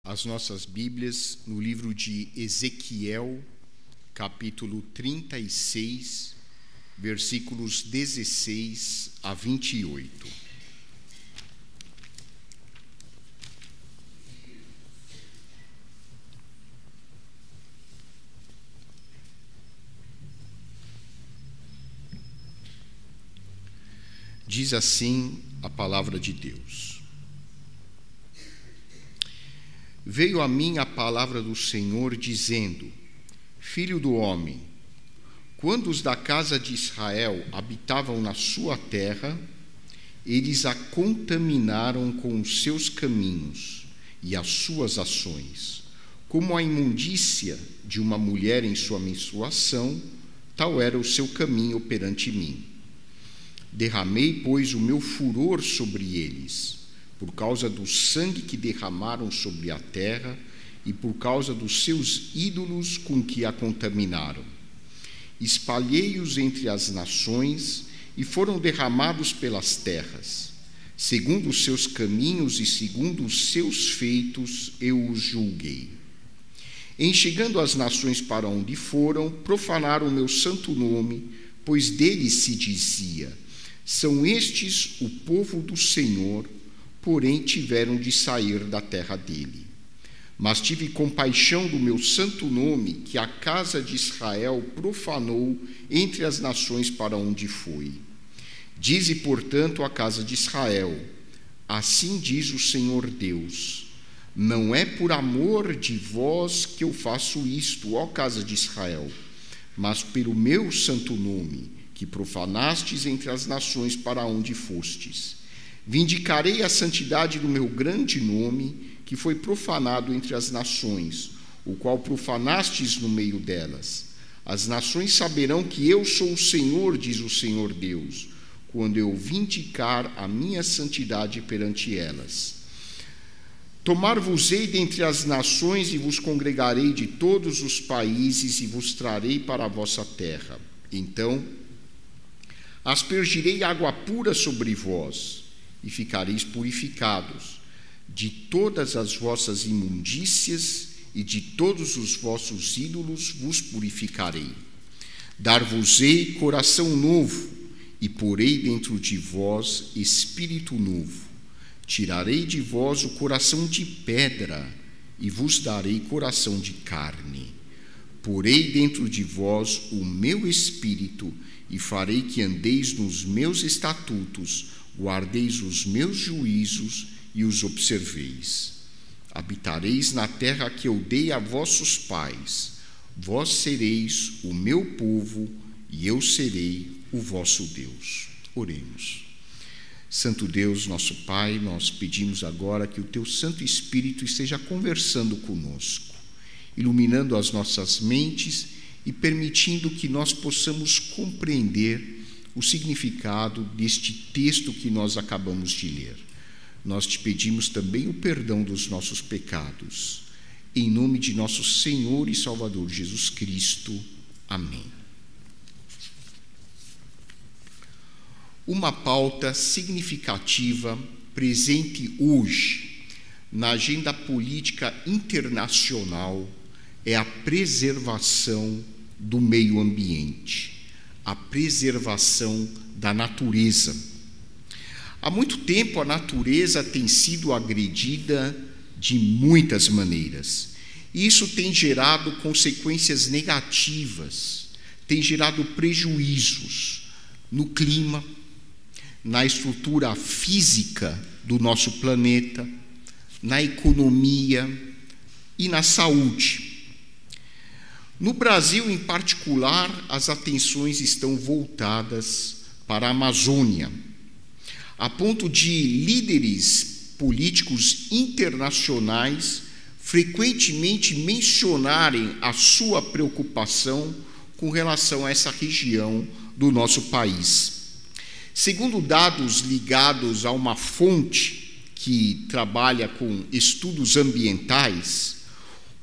as nossas Bíblias no livro de Ezequiel, capítulo 36, versículos 16 a 28. Diz assim a palavra de Deus. Veio a mim a palavra do Senhor, dizendo: Filho do homem, quando os da casa de Israel habitavam na sua terra, eles a contaminaram com os seus caminhos e as suas ações. Como a imundícia de uma mulher em sua menstruação, tal era o seu caminho perante mim. Derramei, pois, o meu furor sobre eles, por causa do sangue que derramaram sobre a terra e por causa dos seus ídolos com que a contaminaram. Espalhei-os entre as nações e foram derramados pelas terras. Segundo os seus caminhos e segundo os seus feitos, eu os julguei. Em chegando as nações para onde foram, profanaram o meu santo nome, pois deles se dizia: são estes o povo do Senhor, porém tiveram de sair da terra dele. Mas tive compaixão do meu santo nome, que a casa de Israel profanou entre as nações para onde foi. Dize, portanto, a casa de Israel: assim diz o Senhor Deus: não é por amor de vós que eu faço isto, ó casa de Israel, mas pelo meu santo nome, que profanastes entre as nações para onde fostes. Vindicarei a santidade do meu grande nome, que foi profanado entre as nações, o qual profanastes no meio delas. As nações saberão que eu sou o Senhor, diz o Senhor Deus, quando eu vindicar a minha santidade perante elas. Tomar-vos-ei dentre as nações e vos congregarei de todos os países e vos trarei para a vossa terra. Então aspergirei água pura sobre vós, e ficareis purificados. De todas as vossas imundícias e de todos os vossos ídolos vos purificarei. Dar-vos-ei coração novo, e porei dentro de vós espírito novo. Tirarei de vós o coração de pedra, e vos darei coração de carne. Porei dentro de vós o meu espírito, e farei que andeis nos meus estatutos, guardeis os meus juízos e os observeis. Habitareis na terra que eu dei a vossos pais. Vós sereis o meu povo e eu serei o vosso Deus. Oremos. Santo Deus, nosso Pai, nós pedimos agora que o teu Santo Espírito esteja conversando conosco, iluminando as nossas mentes e permitindo que nós possamos compreender o significado deste texto que nós acabamos de ler. Nós te pedimos também o perdão dos nossos pecados. Em nome de nosso Senhor e Salvador Jesus Cristo. Amém. Uma pauta significativa presente hoje na agenda política internacional é a preservação do meio ambiente, a preservação da natureza. Há muito tempo a natureza tem sido agredida de muitas maneiras. E isso tem gerado consequências negativas, tem gerado prejuízos no clima, na estrutura física do nosso planeta, na economia e na saúde. No Brasil, em particular, as atenções estão voltadas para a Amazônia, a ponto de líderes políticos internacionais frequentemente mencionarem a sua preocupação com relação a essa região do nosso país. Segundo dados ligados a uma fonte que trabalha com estudos ambientais,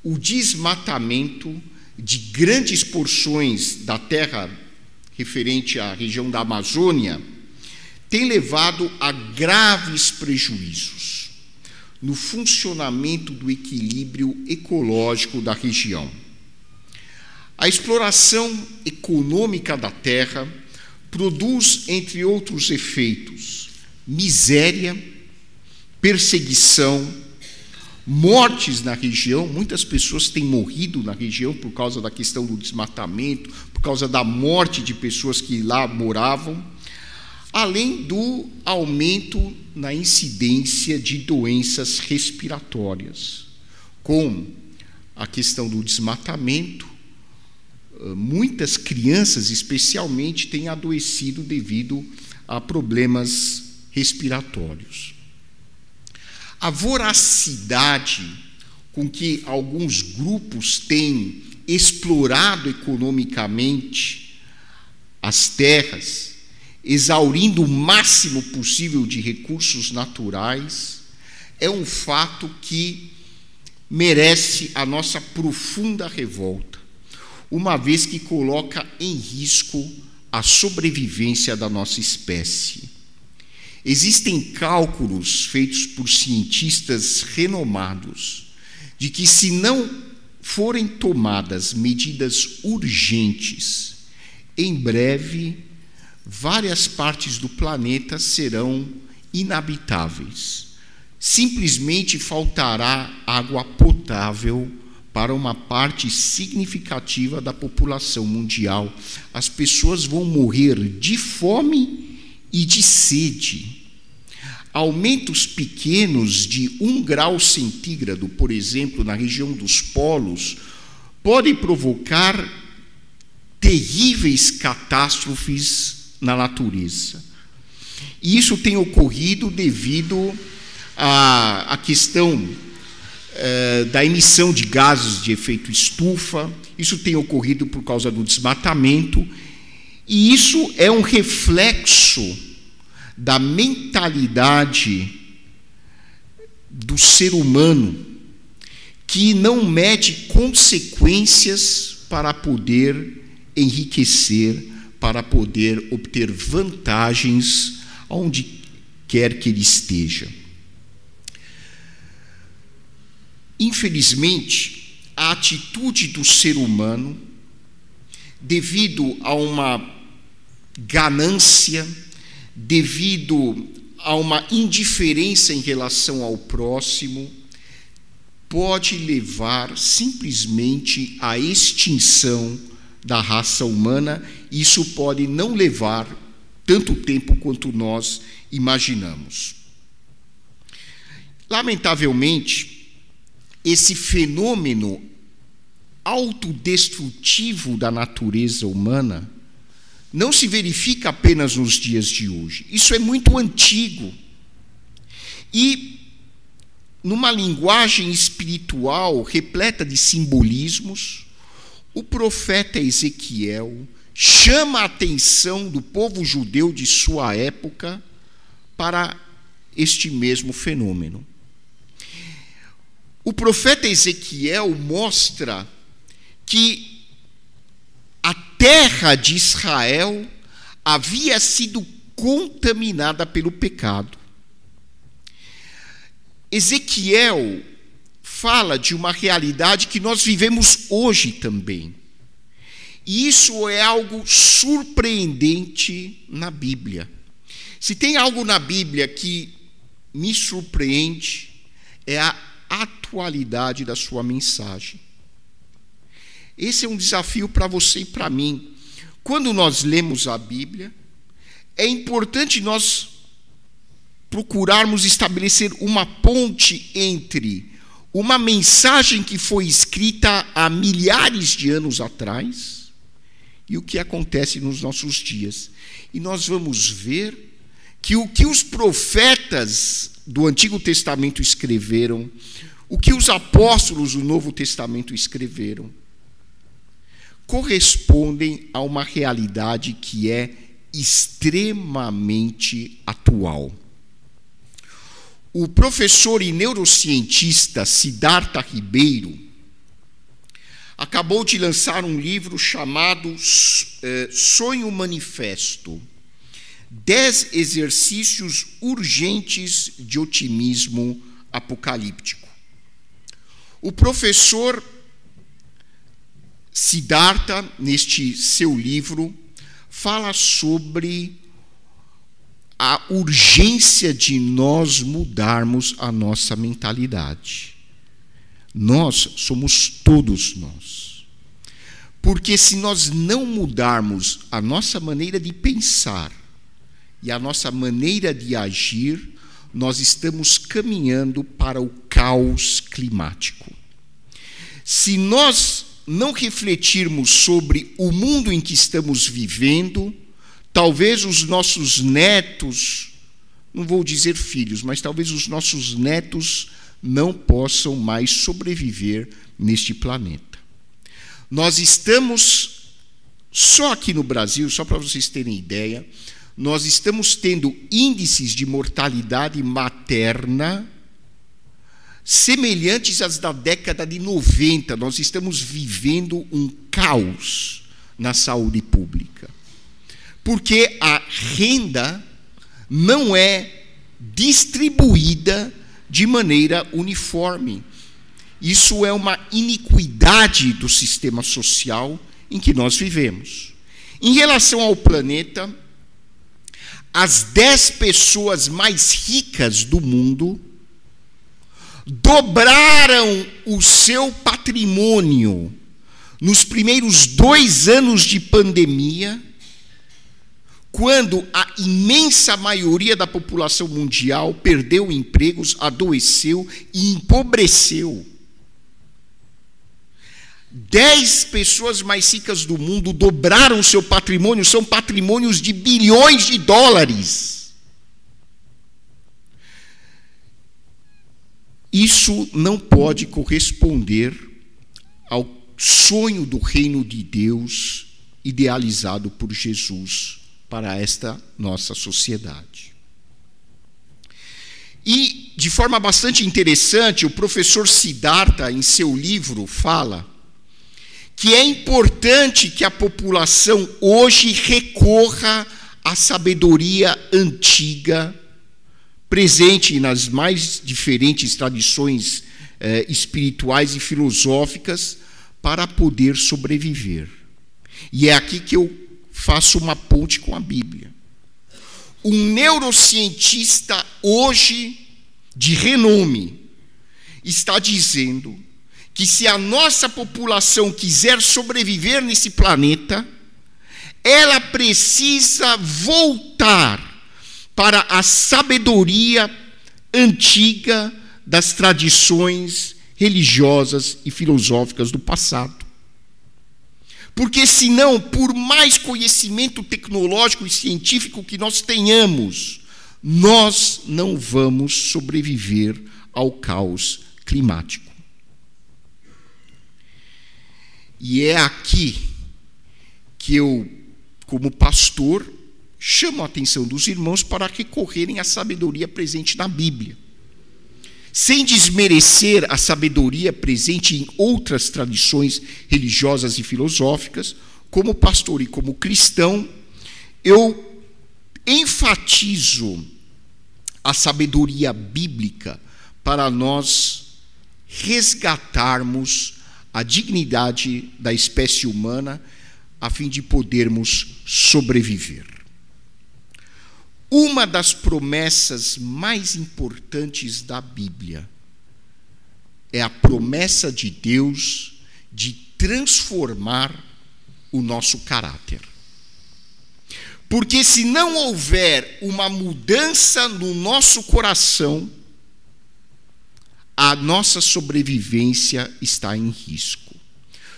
o desmatamento de grandes porções da terra referente à região da Amazônia tem levado a graves prejuízos. no funcionamento do equilíbrio ecológico da região. A exploração econômica da terra produz, entre outros efeitos, miséria, perseguição, mortes na região. Muitas pessoas têm morrido na região por causa da questão do desmatamento, por causa da morte de pessoas que lá moravam, além do aumento na incidência de doenças respiratórias. Com a questão do desmatamento, muitas crianças, especialmente, têm adoecido devido a problemas respiratórios. A voracidade com que alguns grupos têm explorado economicamente as terras, exaurindo o máximo possível de recursos naturais, é um fato que merece a nossa profunda revolta, uma vez que coloca em risco a sobrevivência da nossa espécie. Existem cálculos feitos por cientistas renomados de que, se não forem tomadas medidas urgentes, em breve várias partes do planeta serão inabitáveis. Simplesmente faltará água potável para uma parte significativa da população mundial. As pessoas vão morrer de fome e de sede. Aumentos pequenos de 1 grau centígrado, por exemplo, na região dos polos, podem provocar terríveis catástrofes na natureza. E isso tem ocorrido devido à questão da emissão de gases de efeito estufa. Isso tem ocorrido por causa do desmatamento, e isso é um reflexo da mentalidade do ser humano, que não mede consequências para poder enriquecer, para poder obter vantagens onde quer que ele esteja. Infelizmente, a atitude do ser humano, devido a uma ganância, devido a uma indiferença em relação ao próximo, pode levar simplesmente à extinção da raça humana. Isso pode não levar tanto tempo quanto nós imaginamos. Lamentavelmente, esse fenômeno autodestrutivo da natureza humana não se verifica apenas nos dias de hoje. Isso é muito antigo. E, numa linguagem espiritual repleta de simbolismos, o profeta Ezequiel chama a atenção do povo judeu de sua época para este mesmo fenômeno. O profeta Ezequiel mostra que a terra de Israel havia sido contaminada pelo pecado. Ezequiel fala de uma realidade que nós vivemos hoje também. E isso é algo surpreendente na Bíblia. Se tem algo na Bíblia que me surpreende, é a atualidade da sua mensagem. Esse é um desafio para você e para mim. Quando nós lemos a Bíblia, é importante nós procurarmos estabelecer uma ponte entre uma mensagem que foi escrita há milhares de anos atrás e o que acontece nos nossos dias. E nós vamos ver que o que os profetas do Antigo Testamento escreveram, o que os apóstolos do Novo Testamento escreveram, correspondem a uma realidade que é extremamente atual. O professor e neurocientista Siddhartha Ribeiro acabou de lançar um livro chamado Sonho Manifesto: 10 exercícios urgentes de otimismo apocalíptico. O professor Siddhartha, neste seu livro, fala sobre a urgência de nós mudarmos a nossa mentalidade. Nós somos todos nós. Porque se nós não mudarmos a nossa maneira de pensar e a nossa maneira de agir, nós estamos caminhando para o caos climático. Se nós não refletirmos sobre o mundo em que estamos vivendo, talvez os nossos netos, não vou dizer filhos, mas talvez os nossos netos não possam mais sobreviver neste planeta. Nós estamos, só aqui no Brasil, só para vocês terem ideia, nós estamos tendo índices de mortalidade materna semelhantes às da década de 90. Nós estamos vivendo um caos na saúde pública. Porque a renda não é distribuída de maneira uniforme. Isso é uma iniquidade do sistema social em que nós vivemos. Em relação ao planeta, as 10 pessoas mais ricas do mundo dobraram o seu patrimônio nos primeiros 2 anos de pandemia, quando a imensa maioria da população mundial perdeu empregos, adoeceu e empobreceu. 10 pessoas mais ricas do mundo dobraram o seu patrimônio, são patrimônios de bilhões de dólares. Isso não pode corresponder ao sonho do reino de Deus idealizado por Jesus para esta nossa sociedade. E, de forma bastante interessante, o professor Siddhartha, em seu livro, fala que é importante que a população hoje recorra à sabedoria antiga, presente nas mais diferentes tradições espirituais e filosóficas, para poder sobreviver. E é aqui que eu faço uma ponte com a Bíblia. Um neurocientista hoje, de renome, está dizendo que se a nossa população quiser sobreviver nesse planeta, ela precisa voltar para a sabedoria antiga das tradições religiosas e filosóficas do passado. Porque senão, por mais conhecimento tecnológico e científico que nós tenhamos, nós não vamos sobreviver ao caos climático. E é aqui que eu, como pastor, chamo a atenção dos irmãos para recorrerem à sabedoria presente na Bíblia. Sem desmerecer a sabedoria presente em outras tradições religiosas e filosóficas, como pastor e como cristão, eu enfatizo a sabedoria bíblica para nós resgatarmos a dignidade da espécie humana a fim de podermos sobreviver. Uma das promessas mais importantes da Bíblia é a promessa de Deus de transformar o nosso caráter. Porque se não houver uma mudança no nosso coração, a nossa sobrevivência está em risco.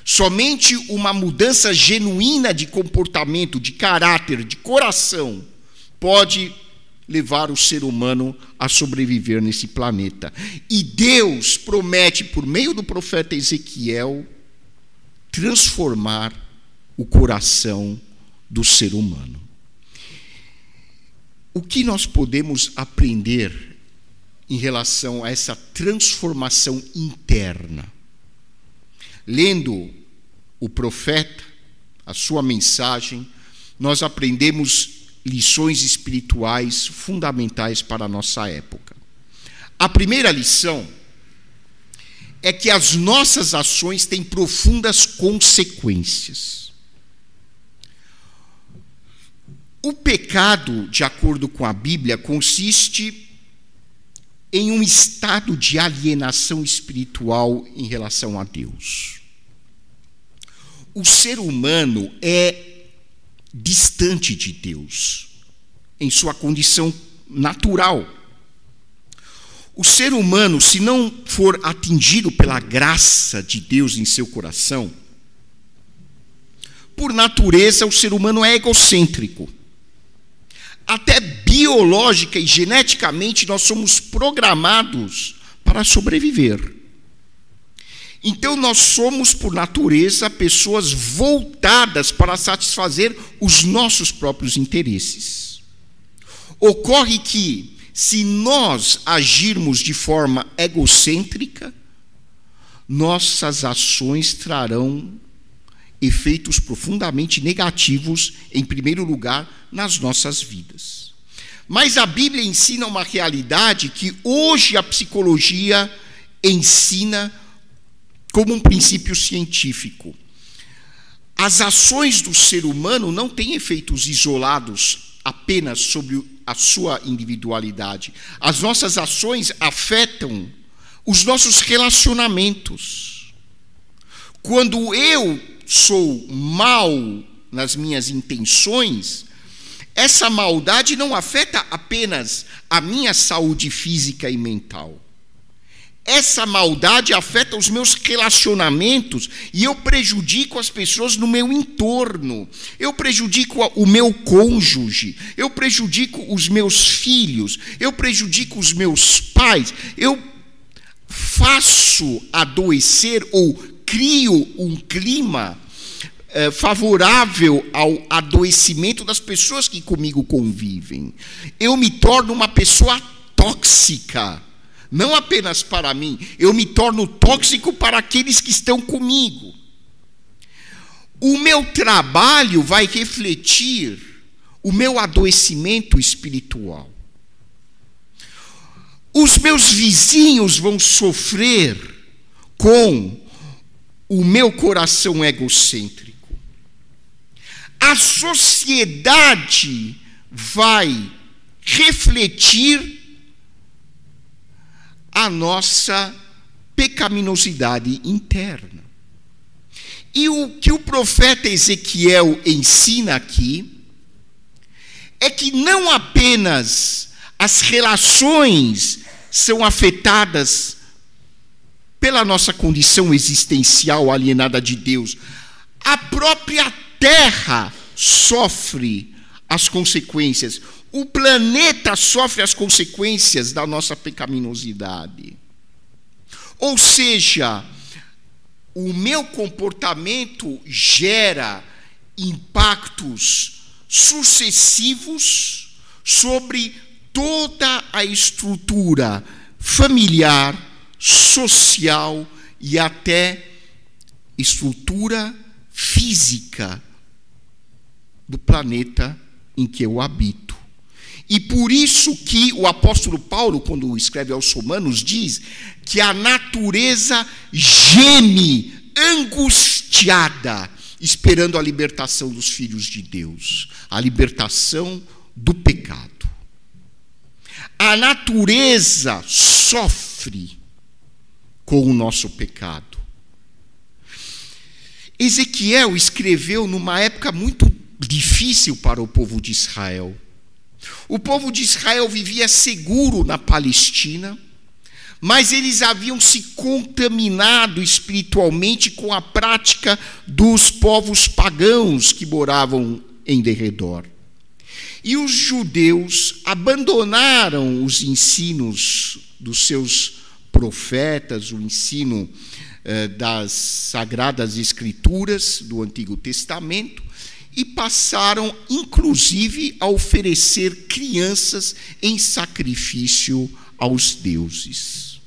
Somente uma mudança genuína de comportamento, de caráter, de coração, pode levar o ser humano a sobreviver nesse planeta. E Deus promete, por meio do profeta Ezequiel, transformar o coração do ser humano. O que nós podemos aprender em relação a essa transformação interna? Lendo o profeta, a sua mensagem, nós aprendemos lições espirituais fundamentais para a nossa época. A primeira lição é que as nossas ações têm profundas consequências. O pecado, de acordo com a Bíblia, consiste em um estado de alienação espiritual em relação a Deus. O ser humano é distante de Deus, em sua condição natural. O ser humano, se não for atingido pela graça de Deus em seu coração, por natureza, o ser humano é egocêntrico. Até biológica e geneticamente, nós somos programados para sobreviver. Então, nós somos, por natureza, pessoas voltadas para satisfazer os nossos próprios interesses. Ocorre que, se nós agirmos de forma egocêntrica, nossas ações trarão efeitos profundamente negativos, em primeiro lugar, nas nossas vidas. Mas a Bíblia ensina uma realidade que hoje a psicologia ensina como um princípio científico. As ações do ser humano não têm efeitos isolados apenas sobre a sua individualidade. As nossas ações afetam os nossos relacionamentos. Quando eu sou mau nas minhas intenções, essa maldade não afeta apenas a minha saúde física e mental. Essa maldade afeta os meus relacionamentos e eu prejudico as pessoas no meu entorno. Eu prejudico o meu cônjuge, eu prejudico os meus filhos, eu prejudico os meus pais. Eu faço adoecer ou crio um clima favorável ao adoecimento das pessoas que comigo convivem. Eu me torno uma pessoa tóxica. Não apenas para mim, eu me torno tóxico para aqueles que estão comigo. O meu trabalho vai refletir o meu adoecimento espiritual. Os meus vizinhos vão sofrer com o meu coração egocêntrico. A sociedade vai refletir a nossa pecaminosidade interna. E o que o profeta Ezequiel ensina aqui é que não apenas as relações são afetadas pela nossa condição existencial alienada de Deus, a própria terra sofre as consequências. O planeta sofre as consequências da nossa pecaminosidade. Ou seja, o meu comportamento gera impactos sucessivos sobre toda a estrutura familiar, social e até estrutura física do planeta em que eu habito. E por isso que o apóstolo Paulo, quando escreve aos Romanos, diz que a natureza geme angustiada, esperando a libertação dos filhos de Deus, a libertação do pecado. A natureza sofre com o nosso pecado. Ezequiel escreveu numa época muito difícil para o povo de Israel. O povo de Israel vivia seguro na Palestina, mas eles haviam se contaminado espiritualmente com a prática dos povos pagãos que moravam em derredor. E os judeus abandonaram os ensinos dos seus profetas, o ensino das Sagradas Escrituras do Antigo Testamento, e passaram, inclusive, a oferecer crianças em sacrifício aos deuses.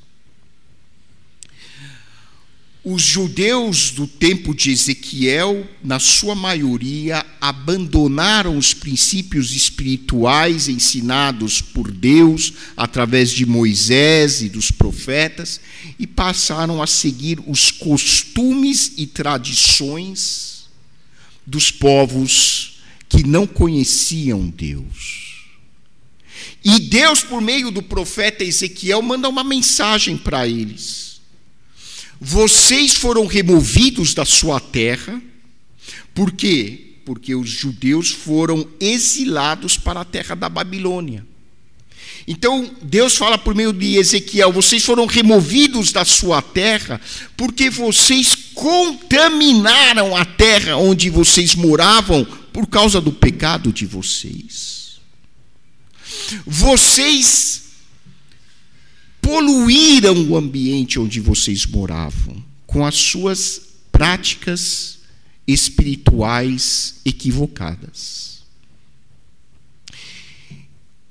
os judeus do tempo de Ezequiel, na sua maioria, abandonaram os princípios espirituais ensinados por Deus através de Moisés e dos profetas e passaram a seguir os costumes e tradições dos povos que não conheciam Deus. E Deus, por meio do profeta Ezequiel, manda uma mensagem para eles. Vocês foram removidos da sua terra. Por quê? Porque os judeus foram exilados para a terra da Babilônia. Então, Deus fala por meio de Ezequiel: vocês foram removidos da sua terra porque vocês contaminaram a terra onde vocês moravam por causa do pecado de vocês. Vocês poluíram o ambiente onde vocês moravam com as suas práticas espirituais equivocadas.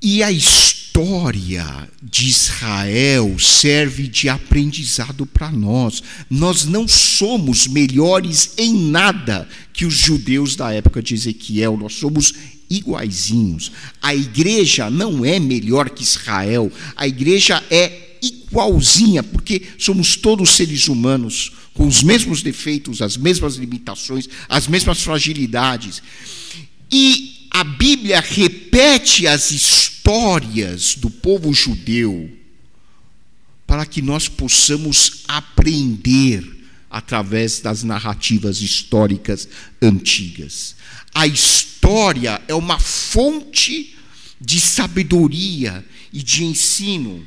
E a história de Israel serve de aprendizado para nós. Nós não somos melhores em nada que os judeus da época de Ezequiel, nós somos iguaizinhos. A igreja não é melhor que Israel, a igreja é igualzinha, porque somos todos seres humanos, com os mesmos defeitos, as mesmas limitações, as mesmas fragilidades. E a Bíblia repete as histórias do povo judeu para que nós possamos aprender através das narrativas históricas antigas. A história é uma fonte de sabedoria e de ensino.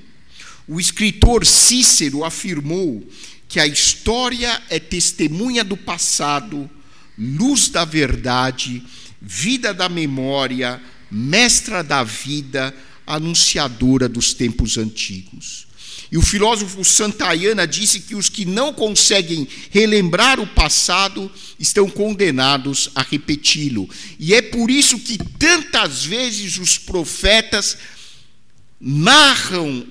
O escritor Cícero afirmou que a história é testemunha do passado, luz da verdade, vida da memória, mestra da vida, anunciadora dos tempos antigos. E o filósofo Santayana disse que os que não conseguem relembrar o passado estão condenados a repeti-lo. E é por isso que tantas vezes os profetas narram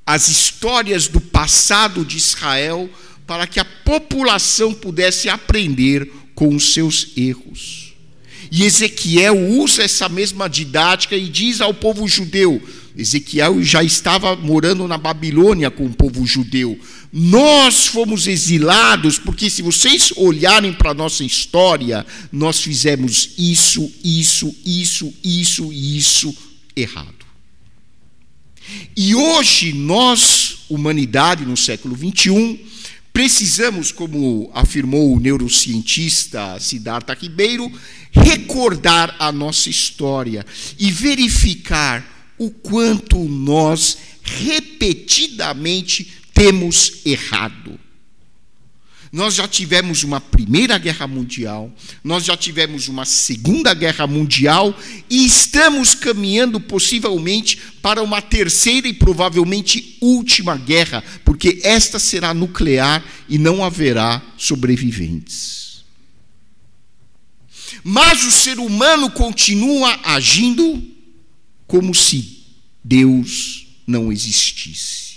as histórias do passado de Israel para que a população pudesse aprender com os seus erros. E Ezequiel usa essa mesma didática e diz ao povo judeu: Ezequiel já estava morando na Babilônia com o povo judeu. Nós fomos exilados porque, se vocês olharem para a nossa história, nós fizemos isso errado. E hoje nós, humanidade no século XXI, precisamos, como afirmou o neurocientista Siddhartha Ribeiro, recordar a nossa história e verificar o quanto nós repetidamente temos errado. Nós já tivemos uma Primeira Guerra Mundial, nós já tivemos uma Segunda Guerra Mundial e estamos caminhando possivelmente para uma terceira e provavelmente última guerra, porque esta será nuclear e não haverá sobreviventes. Mas o ser humano continua agindo como se Deus não existisse.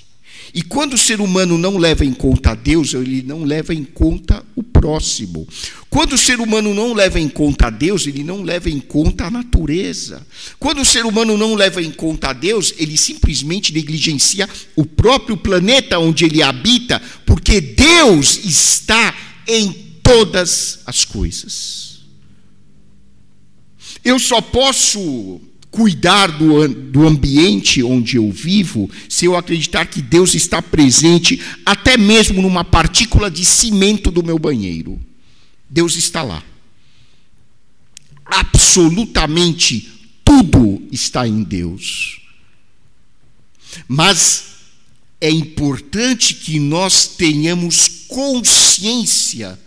E quando o ser humano não leva em conta Deus, ele não leva em conta o próximo. Quando o ser humano não leva em conta Deus, ele não leva em conta a natureza. Quando o ser humano não leva em conta Deus, ele simplesmente negligencia o próprio planeta onde ele habita, porque Deus está em todas as coisas. Eu só posso cuidar do ambiente onde eu vivo se eu acreditar que Deus está presente até mesmo numa partícula de cimento do meu banheiro. Deus está lá. Absolutamente tudo está em Deus. Mas é importante que nós tenhamos consciência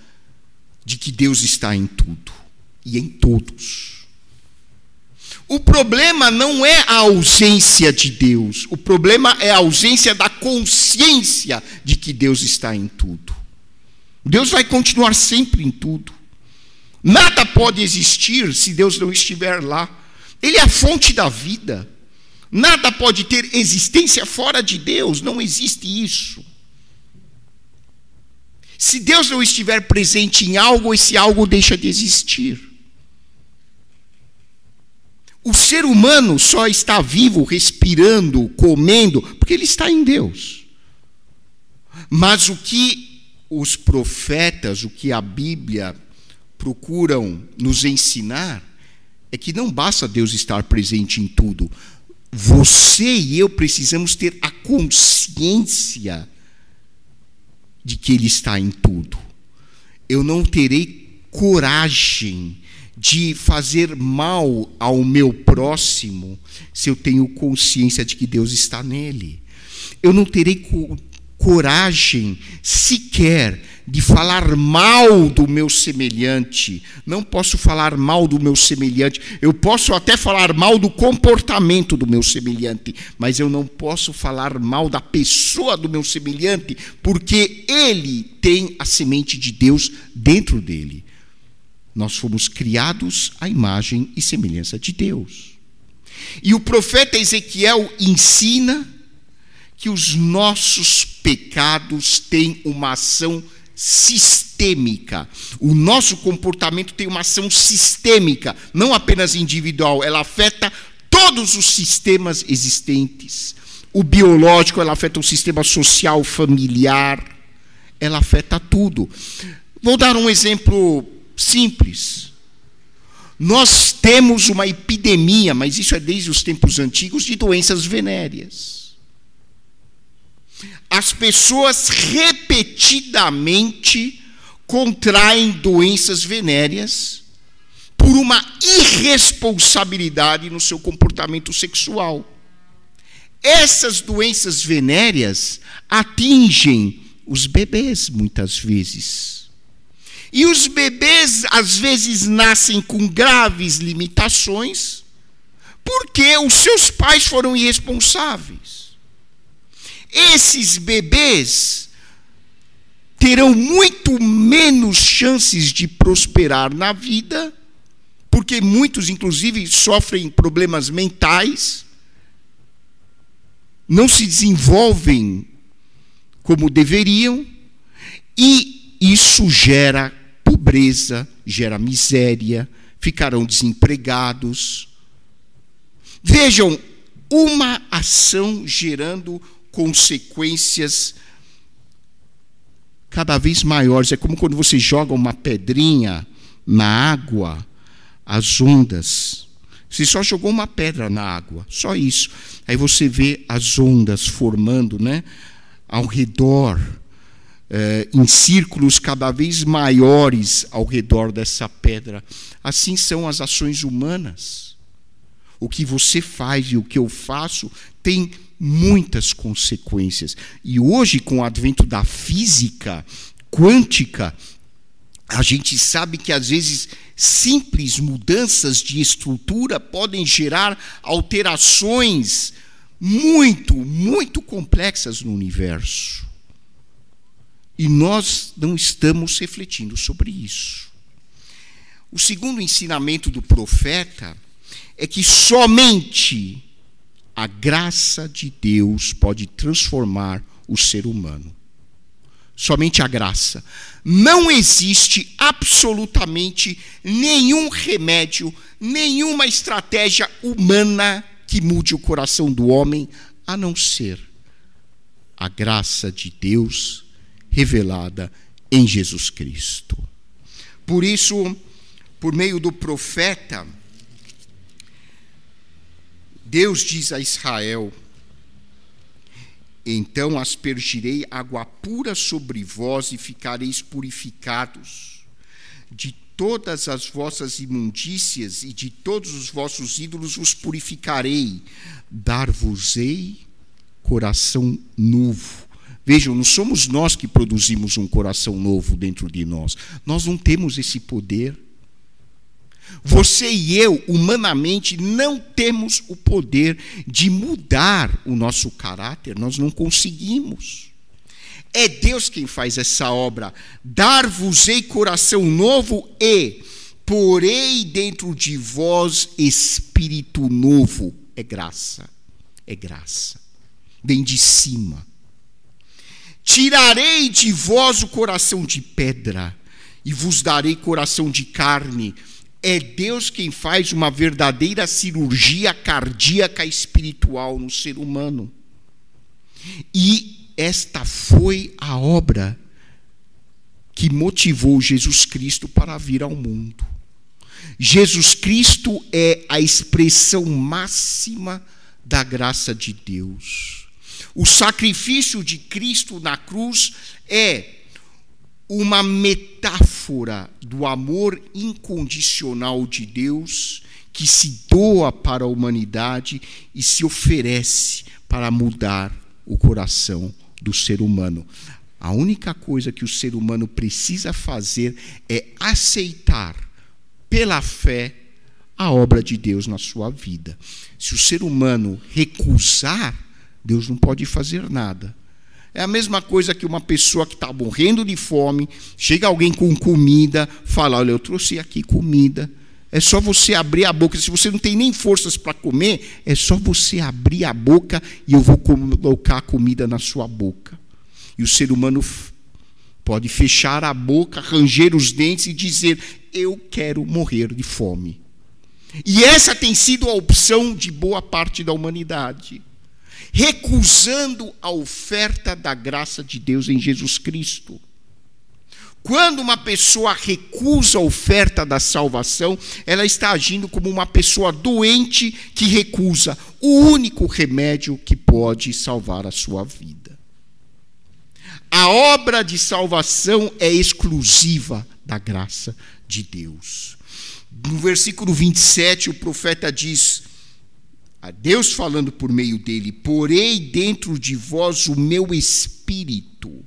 de que Deus está em tudo e em todos. O problema não é a ausência de Deus, o problema é a ausência da consciência de que Deus está em tudo. Deus vai continuar sempre em tudo. Nada pode existir se Deus não estiver lá. Ele é a fonte da vida. Nada pode ter existência fora de Deus, não existe isso. Se Deus não estiver presente em algo, esse algo deixa de existir. O ser humano só está vivo, respirando, comendo, porque ele está em Deus. Mas o que os profetas, o que a Bíblia procuram nos ensinar, é que não basta Deus estar presente em tudo. Você e eu precisamos ter a consciência de que Ele está em tudo. Eu não terei coragem de fazer mal ao meu próximo se eu tenho consciência de que Deus está nele. Eu não terei coragem sequer de falar mal do meu semelhante. Não posso falar mal do meu semelhante. Eu posso até falar mal do comportamento do meu semelhante, mas eu não posso falar mal da pessoa do meu semelhante, porque ele tem a semente de Deus dentro dele. Nós fomos criados à imagem e semelhança de Deus. E o profeta Ezequiel ensina que os nossos pecados têm uma ação sistêmica. O nosso comportamento tem uma ação sistêmica, não apenas individual, ela afeta todos os sistemas existentes. O biológico, ela afeta o sistema social, familiar, ela afeta tudo. Vou dar um exemplo simples. Nós temos uma epidemia, mas isso é desde os tempos antigos, de doenças venéreas. As pessoas repetidamente contraem doenças venéreas por uma irresponsabilidade no seu comportamento sexual. Essas doenças venéreas atingem os bebês muitas vezes. E os bebês, às vezes, nascem com graves limitações porque os seus pais foram irresponsáveis. Esses bebês terão muito menos chances de prosperar na vida, porque muitos, inclusive, sofrem problemas mentais, não se desenvolvem como deveriam, e isso gera pobreza, gera miséria, ficarão desempregados. Vejam, uma ação gerando consequências cada vez maiores. É como quando você joga uma pedrinha na água, as ondas. Você só jogou uma pedra na água, só isso. Aí você vê as ondas formando, né, ao redor, em círculos cada vez maiores ao redor dessa pedra. Assim são as ações humanas. O que você faz e o que eu faço tem muitas consequências. E hoje, com o advento da física quântica, a gente sabe que, às vezes, simples mudanças de estrutura podem gerar alterações muito complexas no universo. E nós não estamos refletindo sobre isso. O segundo ensinamento do profeta é que somente a graça de Deus pode transformar o ser humano. Somente a graça. Não existe absolutamente nenhum remédio, nenhuma estratégia humana que mude o coração do homem, a não ser a graça de Deus revelada em Jesus Cristo. Por isso, por meio do profeta, Deus diz a Israel: então aspergirei água pura sobre vós e ficareis purificados. De todas as vossas imundícias e de todos os vossos ídolos vos purificarei. Dar-vos-ei coração novo. Vejam, não somos nós que produzimos um coração novo dentro de nós. Nós não temos esse poder. Você e eu, humanamente, não temos o poder de mudar o nosso caráter. Nós não conseguimos. É Deus quem faz essa obra. Dar-vos-ei coração novo e porei dentro de vós espírito novo. É graça. É graça. Vem de cima. tirarei de vós o coração de pedra e vos darei coração de carne. É Deus quem faz uma verdadeira cirurgia cardíaca espiritual no ser humano. E esta foi a obra que motivou Jesus Cristo para vir ao mundo. Jesus Cristo é a expressão máxima da graça de Deus. O sacrifício de Cristo na cruz é uma metáfora do amor incondicional de Deus que se doa para a humanidade e se oferece para mudar o coração do ser humano. A única coisa que o ser humano precisa fazer é aceitar pela fé a obra de Deus na sua vida. Se o ser humano recusar, Deus não pode fazer nada. É a mesma coisa que uma pessoa que está morrendo de fome, chega alguém com comida, fala, olha, eu trouxe aqui comida, é só você abrir a boca. Se você não tem nem forças para comer, é só você abrir a boca e eu vou colocar a comida na sua boca. E o ser humano pode fechar a boca, ranger os dentes e dizer, eu quero morrer de fome. E essa tem sido a opção de boa parte da humanidade, recusando a oferta da graça de Deus em Jesus Cristo. Quando uma pessoa recusa a oferta da salvação, ela está agindo como uma pessoa doente que recusa o único remédio que pode salvar a sua vida. A obra de salvação é exclusiva da graça de Deus. No versículo 27, o profeta diz, a Deus falando por meio dele, porei dentro de vós o meu espírito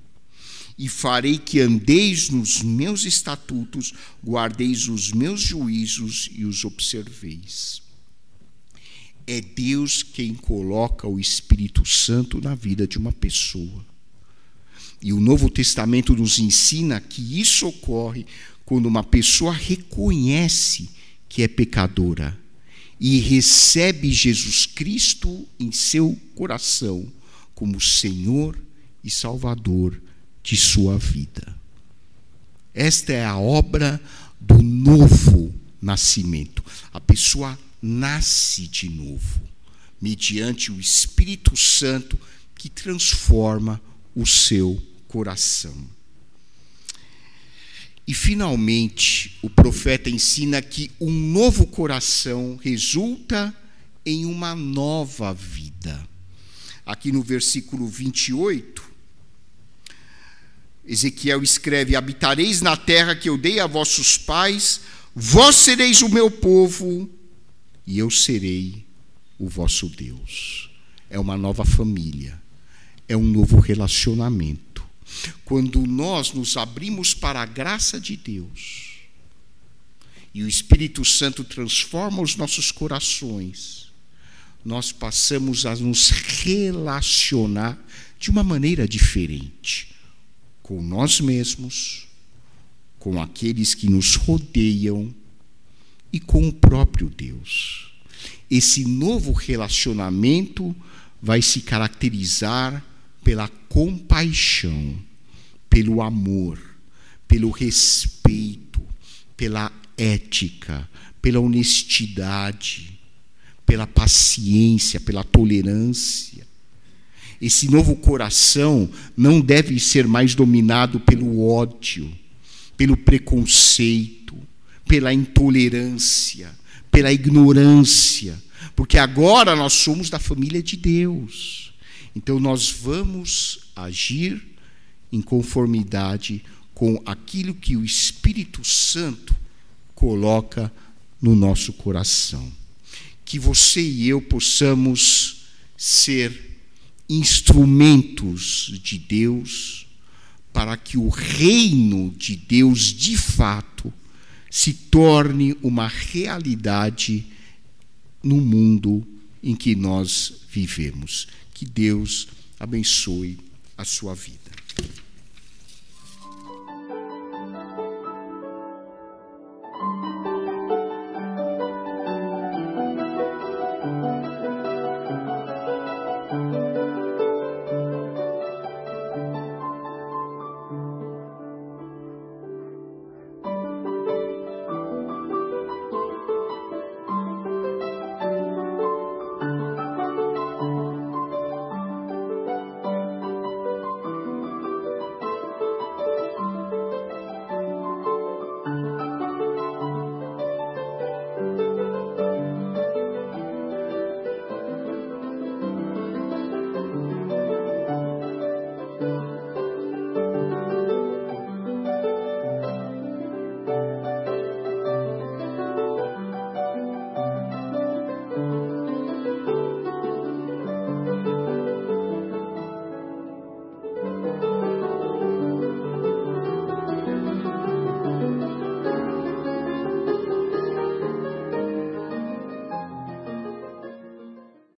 e farei que andeis nos meus estatutos, guardeis os meus juízos e os observeis. É Deus quem coloca o Espírito Santo na vida de uma pessoa. E o Novo Testamento nos ensina que isso ocorre quando uma pessoa reconhece que é pecadora e recebe Jesus Cristo em seu coração como Senhor e Salvador de sua vida. Esta é a obra do novo nascimento. A pessoa nasce de novo, mediante o Espírito Santo que transforma o seu coração. E, finalmente, o profeta ensina que um novo coração resulta em uma nova vida. Aqui no versículo 28, Ezequiel escreve, habitareis na terra que eu dei a vossos pais, vós sereis o meu povo, e eu serei o vosso Deus. É uma nova família, é um novo relacionamento. Quando nós nos abrimos para a graça de Deus e o Espírito Santo transforma os nossos corações, nós passamos a nos relacionar de uma maneira diferente com nós mesmos, com aqueles que nos rodeiam e com o próprio Deus. Esse novo relacionamento vai se caracterizar pela compaixão, pelo amor, pelo respeito, pela ética, pela honestidade, pela paciência, pela tolerância. Esse novo coração não deve ser mais dominado pelo ódio, pelo preconceito, pela intolerância, pela ignorância, porque agora nós somos da família de Deus. Então nós vamos agir em conformidade com aquilo que o Espírito Santo coloca no nosso coração. Que você e eu possamos ser instrumentos de Deus para que o reino de Deus, de fato, se torne uma realidade no mundo em que nós vivemos. Que Deus abençoe a sua vida.